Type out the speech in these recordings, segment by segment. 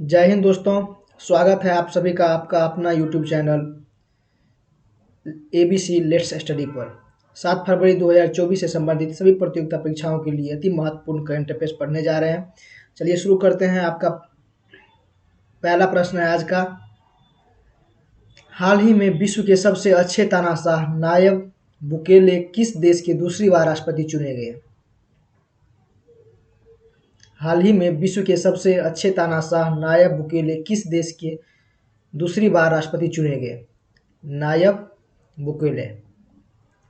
जय हिंद दोस्तों। स्वागत है आप सभी का आपका अपना YouTube channel ABC let's study पर 7 फरवरी 2024 से संबंधित सभी प्रतियोगिता परीक्षाओं के लिए अति महत्वपूर्ण करंट अफेयर्स पढ़ने जा रहे हैं। चलिए शुरू करते हैं। आपका पहला प्रश्न है आज का। हाल ही में विश्व के सबसे अच्छे तानाशाह नायब बुकेले किस देश के दूसरी बार राष्ट्रपति चुने गए? हाल ही में विश्व के सबसे अच्छे तानाशाह नायब बुकेले किस देश के दूसरी बार राष्ट्रपति चुने गए? Nayib Bukele.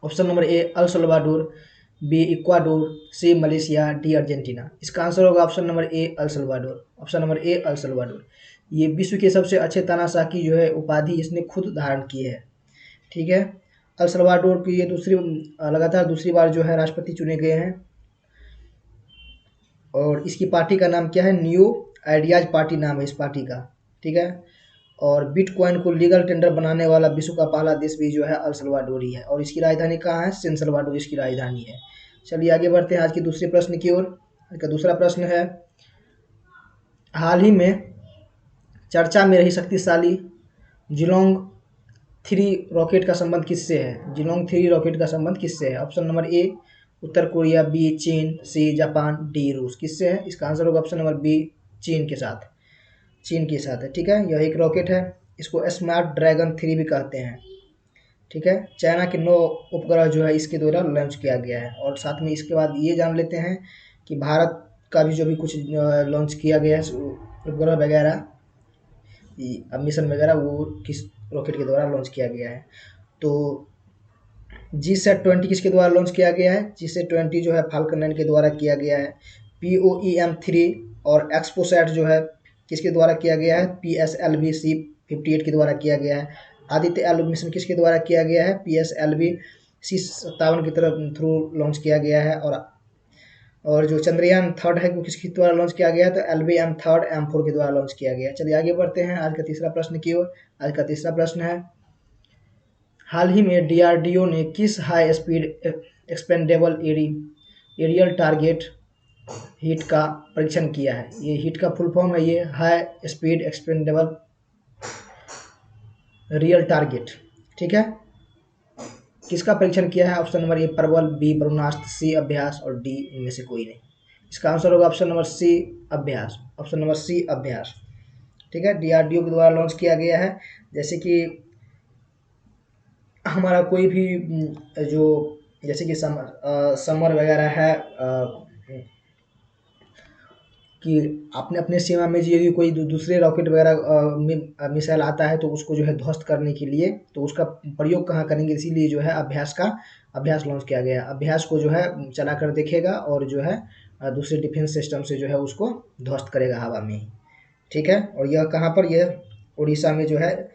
Option number A El Salvador, B Ecuador, C Malaysia, D Argentina. इसका आंसर होगा option number A El Salvador. Option number A El Salvador. ये विश्व के सबसे अच्छे तानाशाह की जो है उपाधि इसने खुद धारण की है। ठीक है। अल सल्वाडोर की ये लगातार दूसरी बार जो है राष्ट्रपति चुने गए हैं। और इसकी पार्टी का नाम क्या है? न्यू आइडियाज पार्टी नाम है इस पार्टी का। ठीक है। और बिटकॉइन को लीगल टेंडर बनाने वाला विश्व का पहला देश भी जो है अल सल्वाडोर ही है। और इसकी राजधानी कहाँ है? सैन सल्वाडोर इसकी राजधानी है। चलिए आगे बढ़ते हैं आज के दूसरे प्रश्न की ओर। आज का दूसरा प्रश्न है, हाल ही में चर्चा में रही शक्तिशाली जिलोंग 3 रॉकेट का संबंध किससे है? जिलोंग 3 रॉकेट का संबंध किससे है? ऑप्शन नंबर ए उत्तर कोरिया, बी चीन, सी जापान, डी रूस। किससे है? इसका आंसर होगा ऑप्शन नंबर बी चीन के साथ। चीन के साथ है। ठीक है। यह एक रॉकेट है। इसको स्मार्ट ड्रैगन 3 भी कहते हैं। ठीक है। चाइना के 9 उपग्रह जो है इसके द्वारा लॉन्च किया गया है। और साथ में इसके बाद ये जान लेते हैं कि भारत का भी जो भी कुछ लॉन्च किया गया है उपग्रह वगैरह, मिशन वगैरह, वो किस रॉकेट के द्वारा लॉन्च किया गया है। तो GSAT-20 किसके द्वारा लॉन्च किया गया है? GSAT-20 जो है फाल्कन 9 के द्वारा किया गया है। POEM-3 और एक्सपोसैट जो है किसके द्वारा किया गया है? PSLV C-58 के द्वारा किया गया है। आदित्य एल मिशन किसके द्वारा किया गया है? PSLV C-57 की तरफ थ्रू लॉन्च किया गया है। और जो चंद्रयान 3 है वो किसके द्वारा लॉन्च किया गया है? तो LVM-3 M4 के द्वारा लॉन्च किया गया है। चलिए आगे बढ़ते हैं आज का तीसरा प्रश्न की ओर। आज का तीसरा प्रश्न है, हाल ही में DRDO ने किस high speed expendable aerial target hit का परीक्षण किया है? ये हिट का फुल फॉर्म है, ये high speed expendable real target. ठीक है। किसका परीक्षण किया है? ऑप्शन नंबर ए प्रबल, बी ब्रह्मास्त्र, सी अभ्यास और डी इनमें से कोई नहीं। इसका आंसर होगा ऑप्शन नंबर सी अभ्यास। ऑप्शन नंबर सी अभ्यास। ठीक है। DRDO के द्वारा लॉन्च किया गया है। जैसे कि हमारा कोई भी जो जैसे कि समर वगैरह है, कि अपने अपने सीमा में यदि कोई दूसरे रॉकेट वगैरह मिसाइल आता है तो उसको जो है ध्वस्त करने के लिए तो उसका प्रयोग कहाँ करेंगे, इसीलिए जो है अभ्यास लॉन्च किया गया। अभ्यास को जो है चला कर देखेगा और जो है दूसरे डिफेंस सिस्टम से जो है उसको ध्वस्त करेगा हवा में ही। ठीक है। और यह कहाँ पर? यह उड़ीसा में जो है,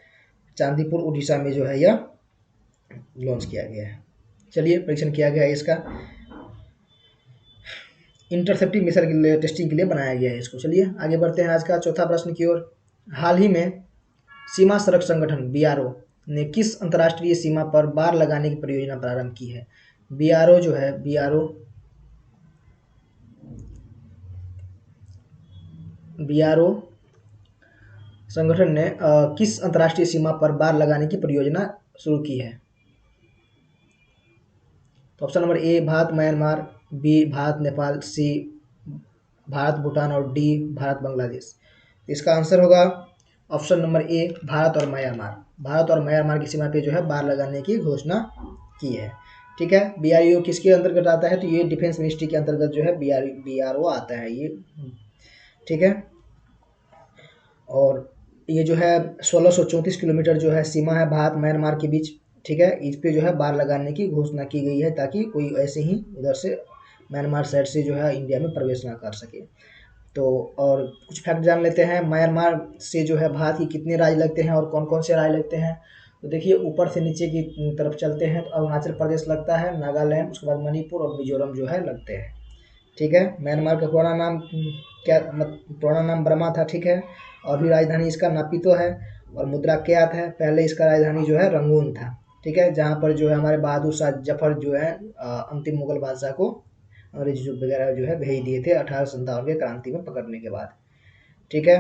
चांदीपुर उड़ीसा में जो है यह लॉन्च किया गया है। चलिए परीक्षण किया गया है इसका, इंटरसेप्टिंग मिसाइल के लिए टेस्टिंग के लिए बनाया गया है इसको। चलिए आगे बढ़ते हैं आज का चौथा प्रश्न की ओर। हाल ही में सीमा सड़क संगठन BRO ने किस अंतर्राष्ट्रीय सीमा पर बार लगाने की परियोजना प्रारंभ की है? BRO जो है, BRO संगठन ने किस अंतर्राष्ट्रीय सीमा पर बार लगाने की परियोजना शुरू की है? तो option number A Bharat Myanmar, B Bharat Nepal, C Bharat Bhutan और डी भारत बांग्लादेश। इसका आंसर होगा ऑप्शन नंबर ए भारत और म्यांमार। भारत और म्यांमार की सीमा पे जो है बार लगाने की घोषणा की है। ठीक है। BRO किसके अंतर्गत आता है? तो ये डिफेंस मिनिस्ट्री के अंतर्गत जो है BRO आता है ये। ठीक है। और ये जो है 1634 किलोमीटर जो है सीमा है भारत म्यांमार के बीच। ठीक है। इस पे जो है बार लगाने की घोषणा की गई है ताकि कोई ऐसे ही उधर से म्यांमार साइड से जो है इंडिया में प्रवेश ना कर सके। तो और कुछ फैक्ट जान लेते हैं, म्यांमार से जो है भारत के कितने राज्य लगते हैं और कौन कौन से राज्य लगते हैं। तो देखिए ऊपर से नीचे की तरफ चलते हैं तो अरुणाचल प्रदेश लगता है, नागालैंड, उसके बाद मणिपुर और मिजोरम जो है लगते हैं। ठीक है। म्यांमार का पुराना नाम पुराना नाम बर्मा था। ठीक है। और भी राजधानी इसका नापितो है और मुद्रा क्या है? पहले इसका राजधानी जो है रंगून था। ठीक है। जहाँ पर जो है हमारे बहादुर शाह जफर जो है अंतिम मुगल बादशाह को अंग्रेज वगैरह जो है भेज दिए थे 1857 के क्रांति में पकड़ने के बाद। ठीक है।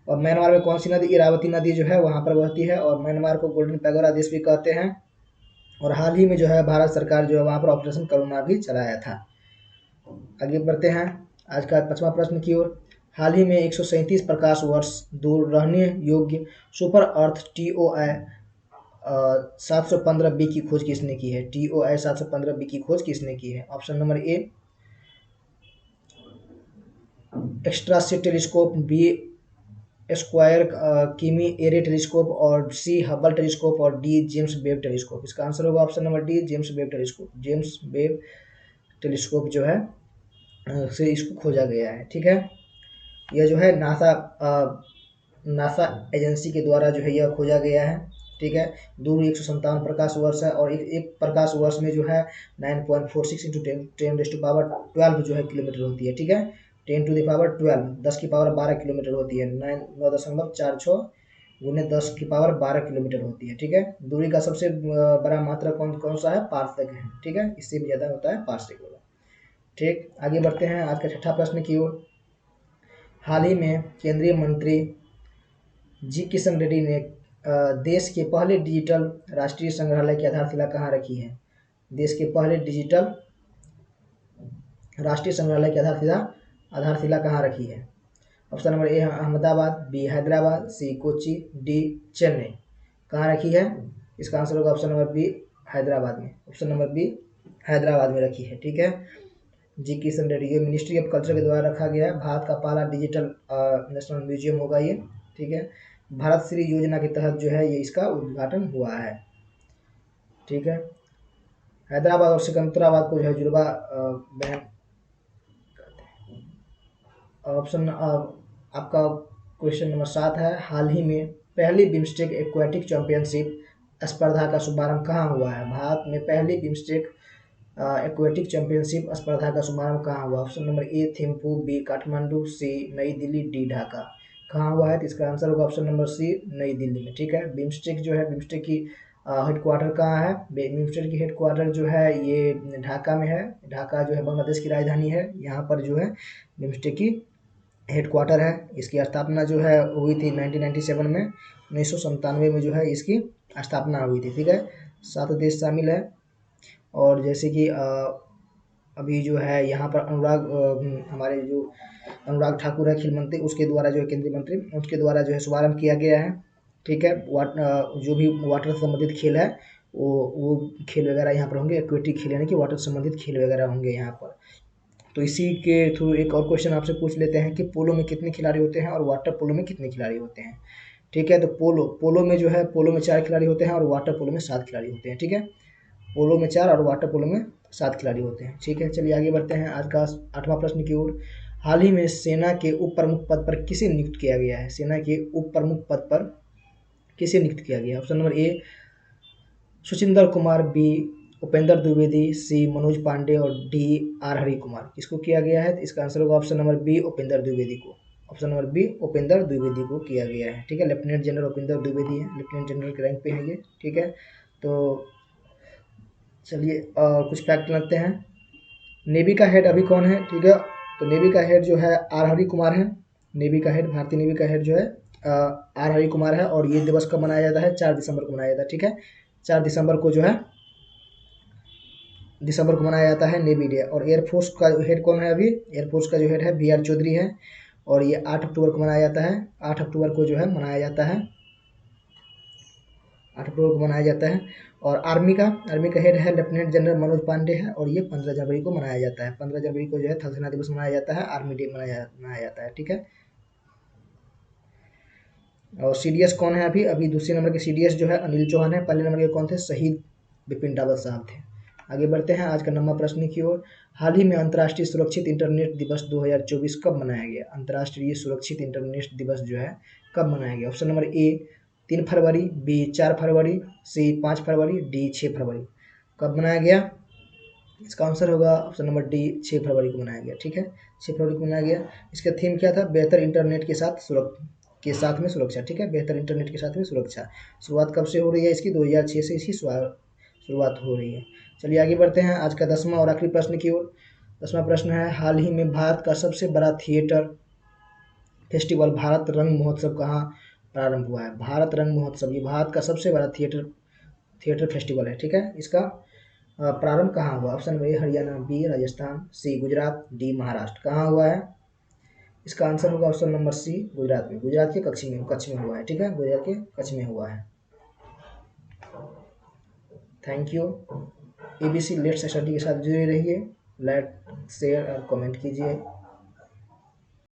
और म्यांमार में कौन सी नदी, इरावती नदी जो है वहाँ पर बहती है, और म्यांमार को गोल्डन पैगोडा देश भी कहते हैं। और हाल ही में जो है भारत सरकार जो है वहाँ पर ऑपरेशन करुणा भी चलाया था। आगे बढ़ते हैं आज का 5वां प्रश्न की ओर। हाल ही में 137 प्रकाश वर्ष दूर रहने योग्य सुपर अर्थ TOI 715b की खोज किसने की है? TOI 715b की खोज किसने की है? ऑप्शन नंबर ए एक्स्ट्रासी टेलीस्कोप, बी स्क्वायर किमी एरे टेलीस्कोप, और सी हबल टेलीस्कोप, और डी जेम्स वेब टेलीस्कोप। इसका आंसर होगा option number D James Webb telescope. James Webb telescope जो है से इसको खोजा गया है। ठीक है, यह जो है नासा एजेंसी के द्वारा जो है यह खोजा गया है। ठीक है, दूरी 157 प्रकाश वर्ष है, और एक प्रकाश वर्ष में जो है 9.46 इंटू 10⁻12 जो है किलोमीटर होती है। ठीक है, 10⁻12 10⁻12 किलोमीटर होती है। 9.46 गुने 10⁻12 किलोमीटर होती है। ठीक है, दूरी का सबसे बड़ा मात्रा कौन सा है? पार्सेक है। ठीक है, इससे भी ज़्यादा होता है पार्सेक वाला। ठीक, आगे बढ़ते हैं आज का 6ठा प्रश्न की ओर। हाल ही में केंद्रीय मंत्री जी किशन रेड्डी ने देश के पहले डिजिटल राष्ट्रीय संग्रहालय की आधारशिला कहाँ रखी है? देश के पहले डिजिटल राष्ट्रीय संग्रहालय की आधारशिला कहाँ रखी है? Option number A Ahmedabad, B Hyderabad, C Kochi, D Chennai. कहाँ रखी है? इसका आंसर होगा ऑप्शन नंबर बी हैदराबाद में। ऑप्शन नंबर बी हैदराबाद में रखी है। ठीक है, जी किशन रेड्डी, ये मिनिस्ट्री ऑफ कल्चर के द्वारा रखा गया है। भारत का पहला डिजिटल नेशनल म्यूजियम होगा ये। ठीक है, भारत श्री योजना के तहत जो है ये इसका उद्घाटन हुआ है। ठीक है, हैदराबाद और सिकंदराबाद को जो है जुड़वा बहन। ऑप्शन आपका क्वेश्चन नंबर 7 है। हाल ही में पहली बिम्स्टेक एक्वेटिक चैंपियनशिप स्पर्धा का शुभारंभ कहाँ हुआ है? भारत में पहली बिम्स्टेक एक्वेटिक चैंपियनशिप स्पर्धा का शुभारंभ कहाँ हुआ? Option number A Thimphu, B Kathmandu, C Nai Delhi, D Dhaka. कहाँ हुआ है? तो इसका आंसर होगा option number C Nai Delhi में। ठीक है, बिम्स्टेक जो है, बिम्स्टेक की हेडक्वार्टर कहाँ है? बिम्स्टेक की हेडक्वार्टर जो है ये ढाका में है। ढाका जो है बांग्लादेश की राजधानी है। यहाँ पर जो है बिम्स्टेक की हेडक्वार्टर है। इसकी स्थापना जो है हुई थी 1997 में। 1997 में जो है इसकी स्थापना हुई थी। ठीक है, 7 देश शामिल है। और जैसे कि अभी जो है यहाँ पर हमारे जो अनुराग ठाकुर है खेल मंत्री, उसके द्वारा जो है केंद्रीय मंत्री, उसके द्वारा जो है शुभारंभ किया गया है। ठीक है, जो भी वाटर से संबंधित खेल है वो खेल वगैरह यहाँ पर होंगे। एक्वेटिक खेल यानी कि वाटर से संबंधित खेल वगैरह होंगे यहाँ पर। तो इसी के थ्रू एक और क्वेश्चन आपसे पूछ लेते हैं कि पोलो में कितने खिलाड़ी होते हैं और वाटर पोलो में कितने खिलाड़ी होते हैं? ठीक है, तो पोलो में जो है पोलो में 4 खिलाड़ी होते हैं और वाटर पोलो में 7 खिलाड़ी होते हैं। ठीक है, पोलो में 4 और वाटर पोलो में 7 खिलाड़ी होते हैं। ठीक है, चलिए आगे बढ़ते हैं आज का 8वां प्रश्न की ओर। हाल ही में सेना के उप प्रमुख पद पर किसे नियुक्त किया गया है? सेना के उप प्रमुख पद पर किसे नियुक्त किया गया? Option number A Suchindra Kumar, B Upendra Dwivedi, C Manoj Pande, और डी आर हरि कुमार। किसको किया गया है? तो इसका आंसर होगा option number B Upendra Dwivedi को। Option number B Upendra Dwivedi को किया गया है। ठीक है, लेफ्टिनेंट जनरल उपेंद्र द्विवेदी है, लेफ्टिनेंट जनरल के रैंक पे है ये। ठीक है, तो चलिए कुछ फैक्ट लगते हैं। नेवी का हेड अभी कौन है? ठीक है, तो नेवी का हेड जो है आर हरि कुमार है। नेवी का हेड, भारतीय नेवी का हेड जो है आर हरि कुमार है। और ये दिवस कब मनाया जाता है? 4 दिसंबर को मनाया जाता है। ठीक है, 4 दिसंबर को जो है मनाया जाता है नेवी डे। और एयरफोर्स का हेड कौन है? अभी एयरफोर्स का जो हेड है BR चौधरी है। और ये 8 अक्टूबर को मनाया जाता है। 8 अक्टूबर को जो है मनाया जाता है। 8 अक्टूबर को मनाया जाता है। और आर्मी का हेड है लेफ्टिनेंट जनरल मनोज पांडे है। और ये 15 जनवरी को मनाया जाता है। 15 जनवरी को जो है थल सेना दिवस मनाया जाता है, आर्मी डे मनाया जाता है। ठीक है, और CDS कौन है? अभी दूसरे नंबर के CDS जो है अनिल चौहान है। पहले नंबर के कौन थे? शहीद बिपिन रावत साहब थे। आगे बढ़ते हैं आज का 9वां प्रश्न की ओर। हाल ही में अंतर्राष्ट्रीय सुरक्षित इंटरनेट दिवस 2024 कब मनाया गया? अंतर्राष्ट्रीय सुरक्षित इंटरनेट दिवस जो है कब मनाया गया? ऑप्शन नंबर ए 3 फरवरी, बी 4 फरवरी, सी 5 फरवरी, डी 6 फरवरी। कब मनाया गया? इसका आंसर होगा ऑप्शन नंबर डी 6 फरवरी को मनाया गया। ठीक है, 6 फरवरी को मनाया गया। इसका थीम क्या था? बेहतर इंटरनेट के साथ में सुरक्षा। ठीक है, बेहतर इंटरनेट के साथ में सुरक्षा। शुरुआत कब से हो रही है इसकी? 2006 से इसकी शुरुआत हो रही है। चलिए आगे बढ़ते हैं आज का 10वां और आखिरी प्रश्न की ओर। 10वां प्रश्न है, हाल ही में भारत का सबसे बड़ा थिएटर फेस्टिवल भारत रंग महोत्सव कहाँ प्रारंभ हुआ है? भारत रंग महोत्सव, ये भारत का सबसे बड़ा थिएटर फेस्टिवल है, ठीक है। इसका प्रारंभ कहाँ हुआ? Option number A Haryana, B Rajasthan, C Gujarat, D Maharashtra. कहाँ हुआ है? इसका आंसर होगा ऑप्शन नंबर सी गुजरात में। गुजरात के कच्छ में हुआ है, ठीक है, गुजरात के कच्छ में हुआ है। Thank you. ABC let's study के साथ जुड़े रहिए, लाइक शेयर और कमेंट कीजिए।